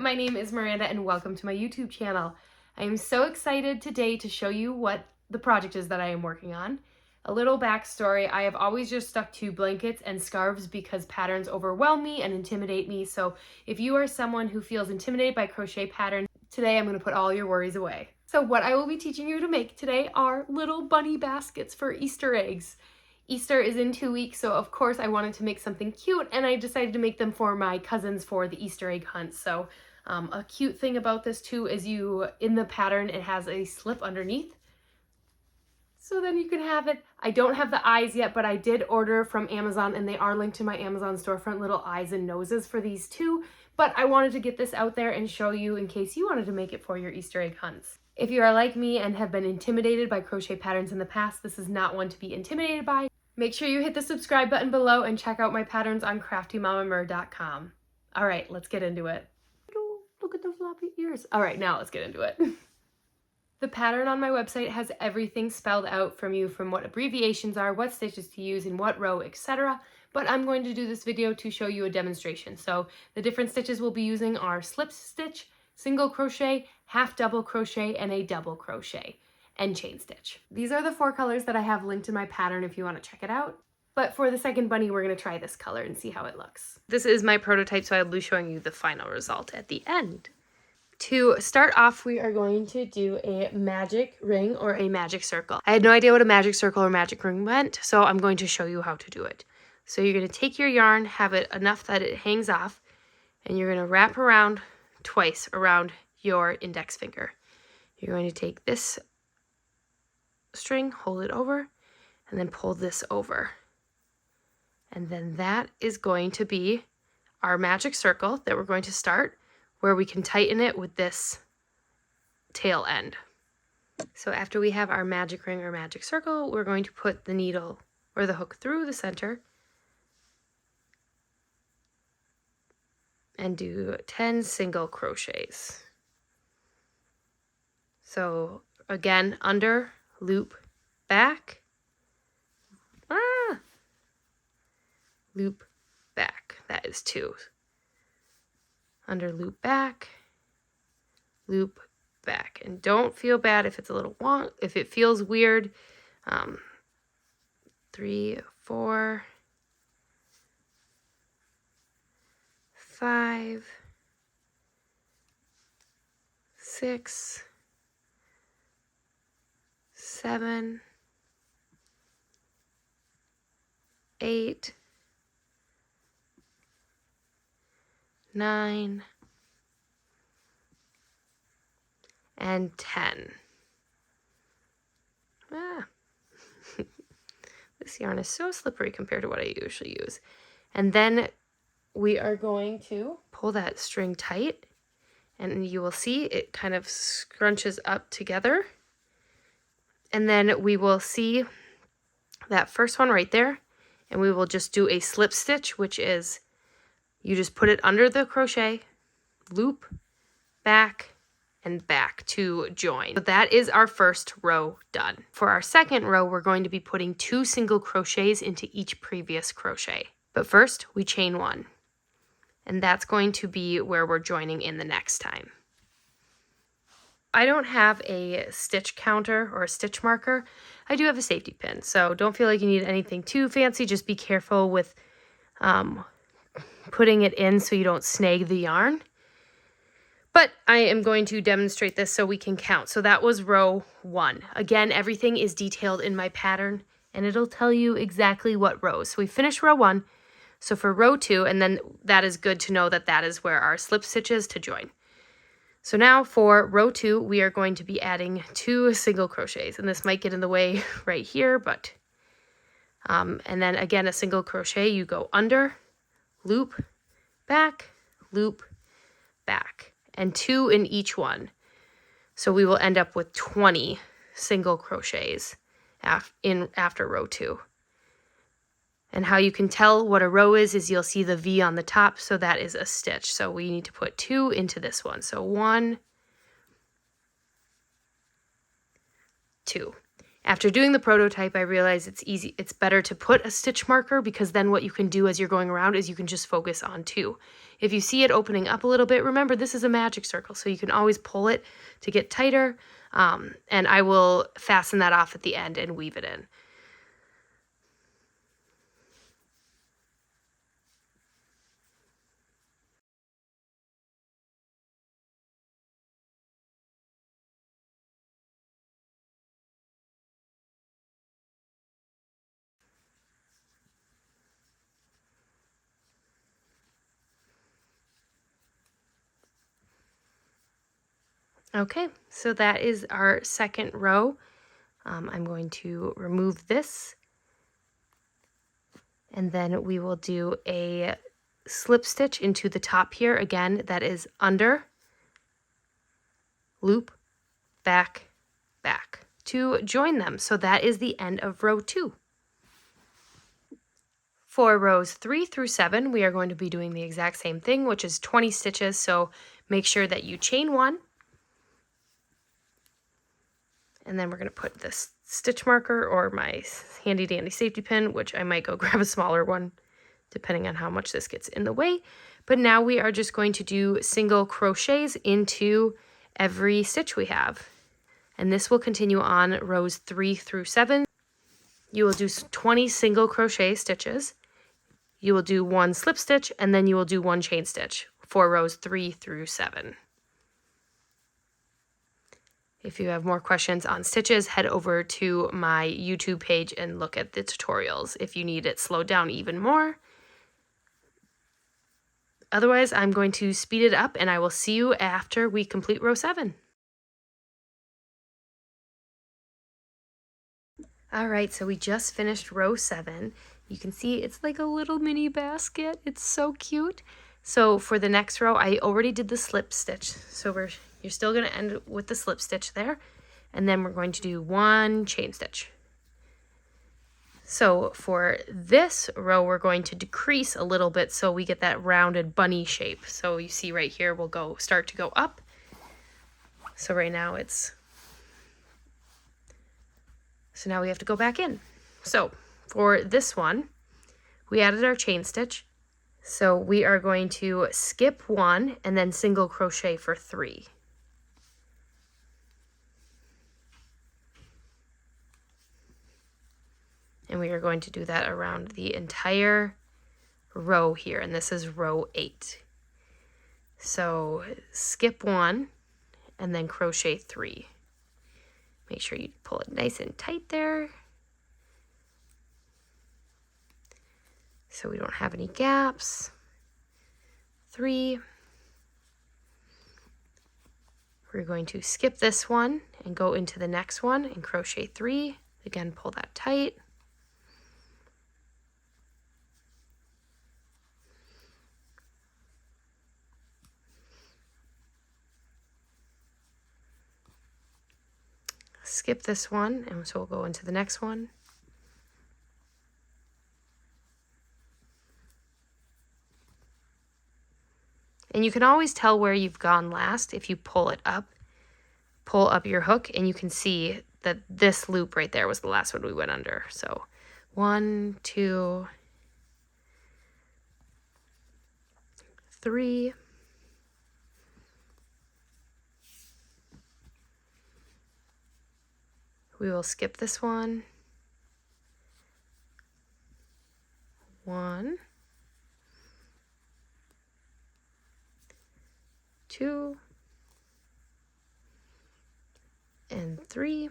my name is Miranda and welcome to my YouTube channel. I am so excited today to show you what the project is that I am working on. A little backstory, I have always just stuck to blankets and scarves because patterns overwhelm me and intimidate me. So if you are someone who feels intimidated by crochet patterns, today I'm going to put all your worries away. So what I will be teaching you to make today are little bunny baskets for Easter eggs. Easter is in 2 weeks, so of course I wanted to make something cute, and I decided to make them for my cousins for the Easter egg hunt. So a cute thing about this too is in the pattern, it has a slip underneath. So then you can have it. I don't have the eyes yet, but I did order from Amazon, and they are linked to my Amazon storefront, little eyes and noses for these too. But I wanted to get this out there and show you in case you wanted to make it for your Easter egg hunts. If you are like me and have been intimidated by crochet patterns in the past, this is not one to be intimidated by. Make sure you hit the subscribe button below and check out my patterns on craftymamamur.com. All right, let's get into it. Look at the floppy ears. All right, now let's get into it. The pattern on my website has everything spelled out from what abbreviations are, what stitches to use in what row, etc. But I'm going to do this video to show you a demonstration. So the different stitches we'll be using are slip stitch, single crochet, half double crochet, and a double crochet, and chain stitch. These are the 4 colors that I have linked in my pattern if you want to check it out. But for the second bunny, we're going to try this color and see how it looks. This is my prototype, so I'll be showing you the final result at the end. To start off, we are going to do a magic ring or a magic circle. I had no idea what a magic circle or magic ring meant, so I'm going to show you how to do it. So you're going to take your yarn, have it enough that it hangs off, and you're going to wrap around twice around your index finger. You're going to take this string, hold it over, and then pull this over. And then that is going to be our magic circle that we're going to start, where we can tighten it with this tail end. So after we have our magic ring or magic circle, we're going to put the needle or the hook through the center and do 10 single crochets. So again, under, loop, back, loop, back. That is 2. Under, loop, back, loop, back. And don't feel bad if it's a little wonk, if it feels weird. 3, 4, 5, 6, 7, 8, 9, and 10. This yarn is so slippery compared to what I usually use. And then we are going to pull that string tight, and you will see it kind of scrunches up together. And then we will see that first one right there, and we will just do a slip stitch, which is you just put it under the crochet, loop, back, and back to join. So that is our first row done. For our second row, we're going to be putting 2 single crochets into each previous crochet. But first, we chain 1. And that's going to be where we're joining in the next time. I don't have a stitch counter or a stitch marker. I do have a safety pin, so don't feel like you need anything too fancy. Just be careful with putting it in so you don't snag the yarn. But I am going to demonstrate this so we can count. So that was row 1. Again, everything is detailed in my pattern, and it'll tell you exactly what rows. So we finished row 1. So for row 2, and then that is good to know that that is where our slip stitch is to join. So now for row 2, we are going to be adding 2 single crochets, and this might get in the way right here, but, and then again, a single crochet, you go under, loop, back, and 2 in each one. So we will end up with 20 single crochets after row 2. And how you can tell what a row is you'll see the V on the top, so that is a stitch. So we need to put 2 into this one. So 1, 2. After doing the prototype, I realized it's better to put a stitch marker, because then what you can do as you're going around is you can just focus on 2. If you see it opening up a little bit, remember this is a magic circle, so you can always pull it to get tighter, and I will fasten that off at the end and weave it in. Okay, so that is our second row. I'm going to remove this, and then we will do a slip stitch into the top here. Again, that is under, loop, back, back to join them. So that is the end of row 2. For rows 3 through 7, we are going to be doing the exact same thing, which is 20 stitches. So make sure that you chain 1, and then we're going to put this stitch marker or my handy dandy safety pin, which I might go grab a smaller one depending on how much this gets in the way. But now we are just going to do single crochets into every stitch we have. And this will continue on rows 3 through 7. You will do 20 single crochet stitches. You will do 1 slip stitch, and then you will do 1 chain stitch for rows 3 through 7. If you have more questions on stitches, head over to my YouTube page and look at the tutorials if you need it slowed down even more. Otherwise, I'm going to speed it up, and I will see you after we complete row 7. All right, so we just finished row 7. You can see it's like a little mini basket. It's so cute. So for the next row, I already did the slip stitch. So you're still going to end with the slip stitch there. And then we're going to do 1 chain stitch. So for this row, we're going to decrease a little bit so we get that rounded bunny shape. So you see right here, we'll start to go up. So right now so now we have to go back in. So for this one, we added our chain stitch. So we are going to skip 1 and then single crochet for 3. And we are going to do that around the entire row here, and this is row 8. So skip 1 and then crochet 3. Make sure you pull it nice and tight there, so we don't have any gaps. 3. We're going to skip this one and go into the next one and crochet 3. Again, pull that tight. Skip this one, and so we'll go into the next one. And you can always tell where you've gone last if you pull up your hook, and you can see that this loop right there was the last one we went under. So 1, 2, 3. We will skip this one. 1, 2, and 3.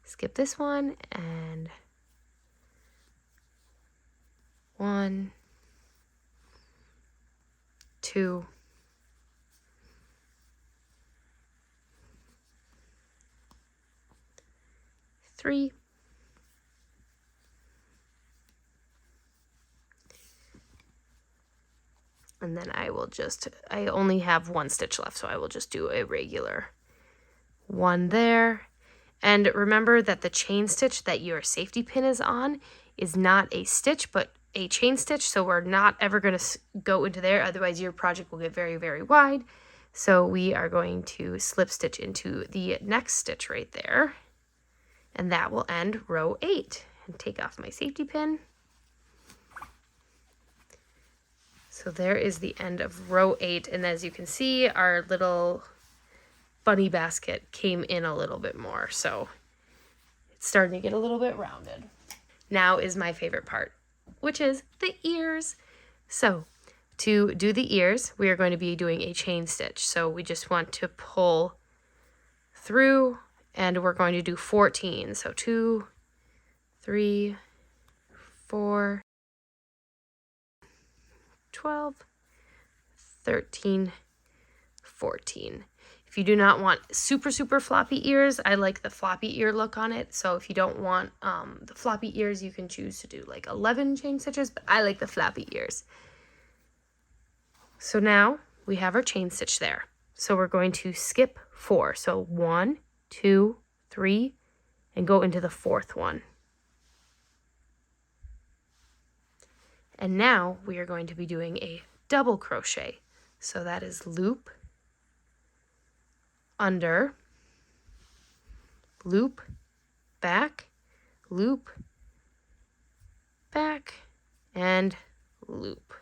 Skip this one, and 1, 2, 3. And then I only have 1 stitch left, so I will just do a regular 1 there. And remember that the chain stitch that your safety pin is on is not a stitch, but a chain stitch, so we're not ever going to go into there, otherwise your project will get very, very wide. So we are going to slip stitch into the next stitch right there, and that will end row 8. And take off my safety pin. So there is the end of row 8, and as you can see, our little bunny basket came in a little bit more, so it's starting to get a little bit rounded. Now is my favorite part, which is the ears. So to do the ears, we are going to be doing a chain stitch. So we just want to pull through, and we're going to do 14. So 2, 3, 4, 12, 13, 14. If you do not want super floppy ears, I like the floppy ear look on it. So if you don't want the floppy ears, you can choose to do like 11 chain stitches, but I like the floppy ears. So now we have our chain stitch there. So we're going to skip 4. So 1, 2, 3, and go into the 4th one. And now we are going to be doing a double crochet. So that is loop, under, loop, back, loop, back, and loop.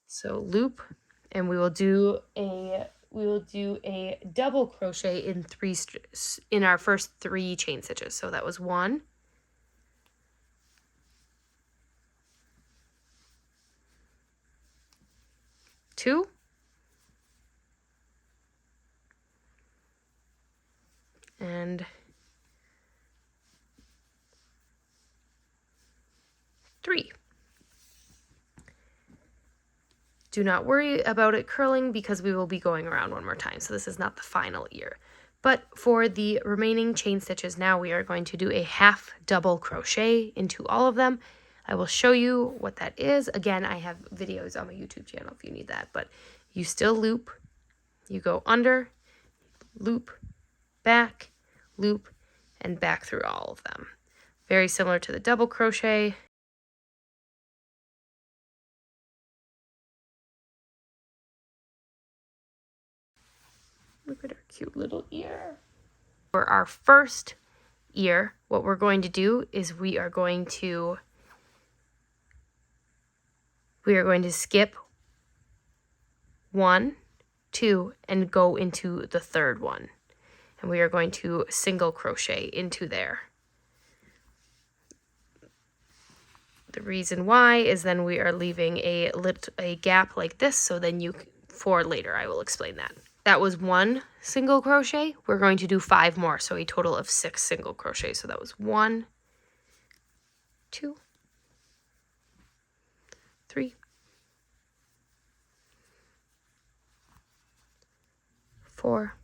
So loop, and we will do a double crochet in our first 3 chain stitches. So that was 1, 2, and 3. Do not worry about it curling because we will be going around one more time. So this is not the final ear. But for the remaining chain stitches now, we are going to do a half double crochet into all of them. I will show you what that is. Again, I have videos on my YouTube channel if you need that. But you still loop, you go under, loop, back, loop, and back through all of them. Very similar to the double crochet. Look at her cute little ear. For our first ear, what we're going to do is we are going to skip 1, 2, and go into the 3rd one. And we are going to single crochet into there. The reason why is then we are leaving a gap like this, so then for later I will explain that. That was 1 single crochet. We're going to do 5 more, so a total of 6 single crochets. So that was 1, 2, 3, 4,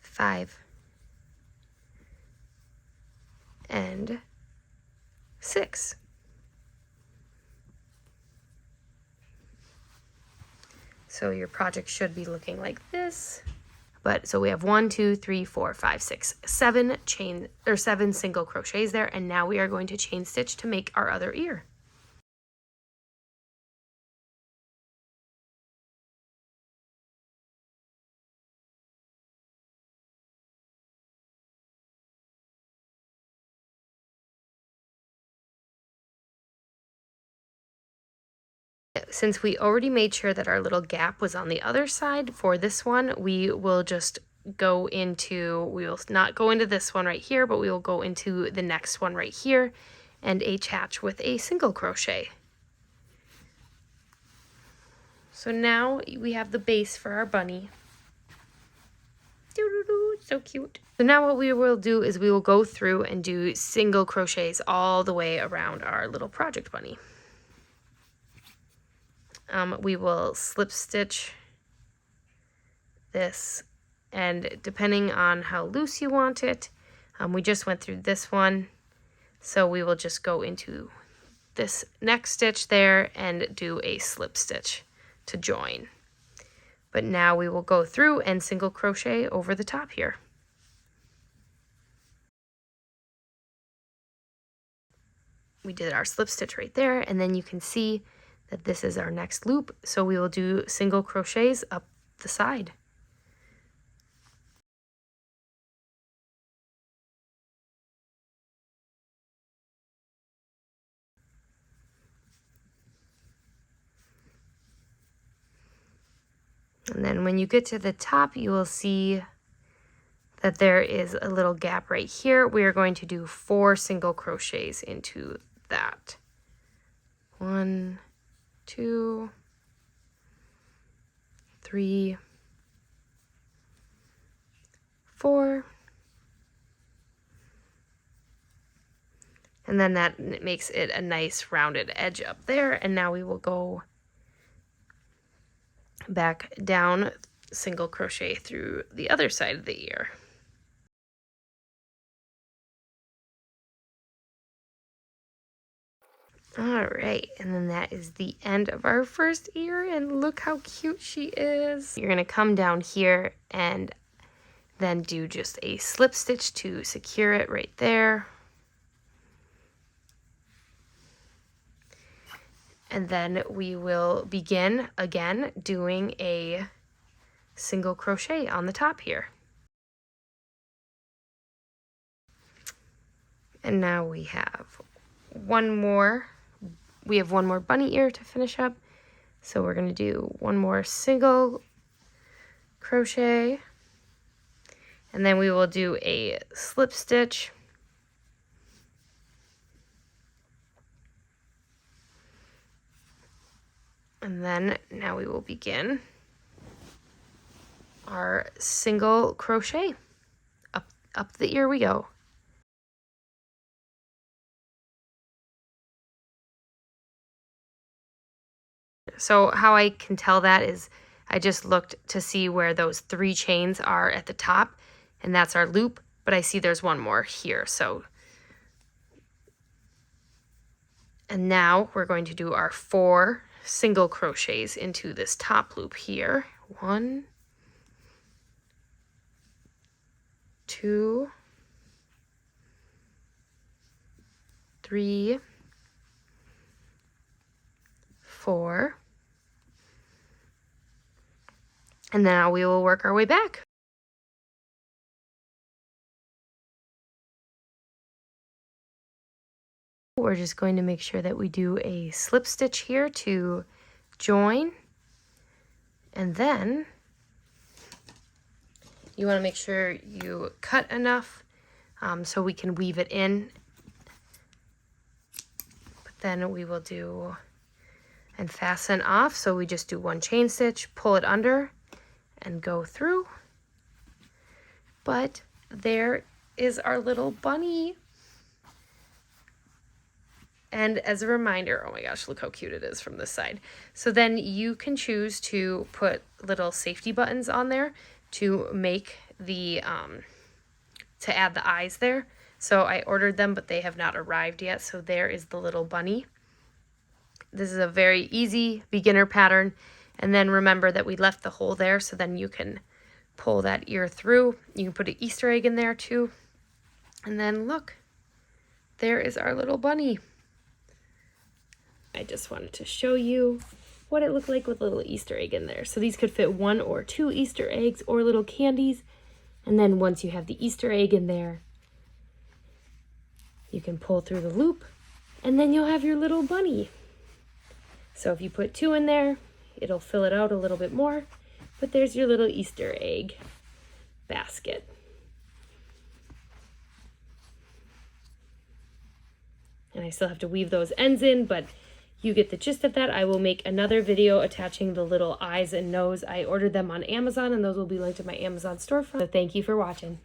5, and 6. So your project should be looking like this. But so we have 1, 2, 3, 4, 5, 6, 7 7 single crochets there, and now we are going to chain stitch to make our other ear. Since we already made sure that our little gap was on the other side, for this one, we will not go into this one right here, but we will go into the next one right here and attach with a single crochet. So now we have the base for our bunny. Doo-doo-doo, so cute. So now what we will do is we will go through and do single crochets all the way around our little project bunny. We will slip stitch this, and depending on how loose you want it, we just went through this one, so we will just go into this next stitch there and do a slip stitch to join. But now we will go through and single crochet over the top here. We did our slip stitch right there, and then you can see that this is our next loop, so we will do single crochets up the side. And then when you get to the top, you will see that there is a little gap right here. We are going to do 4 single crochets into that. 1, 2, 3, 4. And then that makes it a nice rounded edge up there. And now we will go back down, single crochet through the other side of the ear. All right, and then that is the end of our first ear, and look how cute she is. You're gonna come down here and then do just a slip stitch to secure it right there. And then we will begin again doing a single crochet on the top here. And now we have one more bunny ear to finish up. So we're gonna do one more single crochet, and then we will do a slip stitch. And then now we will begin our single crochet. Up the ear we go. So how I can tell that is I just looked to see where those 3 chains are at the top, and that's our loop, but I see there's one more here. And now we're going to do our 4 single crochets into this top loop here. 1, 2, 3, 4, and now we will work our way back. We're just going to make sure that we do a slip stitch here to join, and then you want to make sure you cut enough so we can weave it in. But then we will do and fasten off, so we just do 1 chain stitch, pull it under, and go through. But there is our little bunny. And as a reminder, oh my gosh, look how cute it is from this side. So then you can choose to put little safety buttons on there to make the, to add the eyes there. So I ordered them, but they have not arrived yet. So there is the little bunny. This is a very easy beginner pattern. And then remember that we left the hole there, so then you can pull that ear through. You can put an Easter egg in there too. And then look, there is our little bunny. I just wanted to show you what it looked like with a little Easter egg in there. So these could fit 1 or 2 Easter eggs or little candies. And then once you have the Easter egg in there, you can pull through the loop, and then you'll have your little bunny. So if you put 2 in there, it'll fill it out a little bit more, but there's your little Easter egg basket. And I still have to weave those ends in, but you get the gist of that. I will make another video attaching the little eyes and nose. I ordered them on Amazon, and those will be linked to my Amazon storefront. So thank you for watching.